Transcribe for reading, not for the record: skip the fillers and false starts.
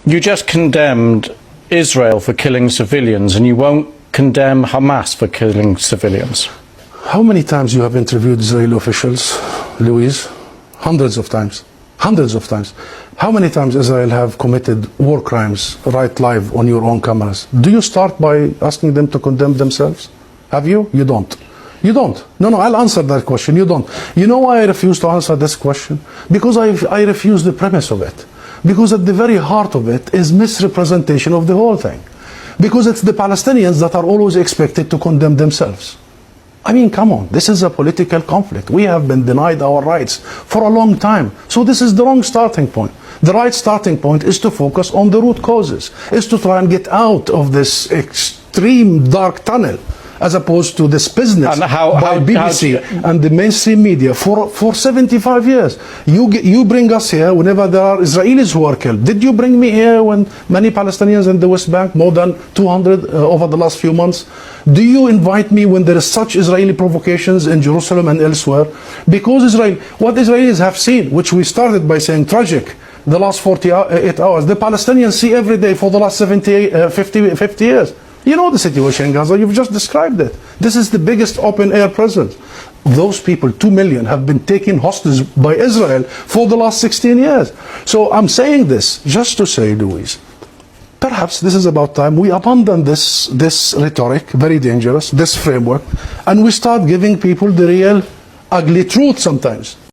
You just condemned Israel for killing civilians, and you won't condemn Hamas for killing civilians. How many times you have interviewed Israeli officials, Louise? Hundreds of times. Hundreds of times. How many times Israel have committed war crimes right live on your own cameras? Do you start by asking them to condemn themselves? Have you? You don't. You don't. No, I'll answer that question. You don't. You know why I refuse to answer this question? Because I refuse the premise of it. Because at the very heart of it is misrepresentation of the whole thing. Because it's the Palestinians that are always expected to condemn themselves. I mean, come on, this is a political conflict. We have been denied our rights for a long time. So this is the wrong starting point. The right starting point is to focus on the root causes, is to try and get out of this extreme dark tunnel, as opposed to this business by BBC and the mainstream media for 75 years. You bring us here whenever there are Israelis who are killed. Did you bring me here when many Palestinians in the West Bank, more than 200 over the last few months? Do you invite me when there is such Israeli provocations in Jerusalem and elsewhere? Because what Israelis have seen, which we started by saying tragic, the last 48 hours, the Palestinians see every day for the last 50 years. You know the situation in Gaza, you've just described it. This is the biggest open-air prison. Those people, 2 million, have been taken hostage by Israel for the last 16 years. So I'm saying this just to say, Louise, perhaps this is about time we abandon this rhetoric, very dangerous, this framework, and we start giving people the real ugly truth sometimes.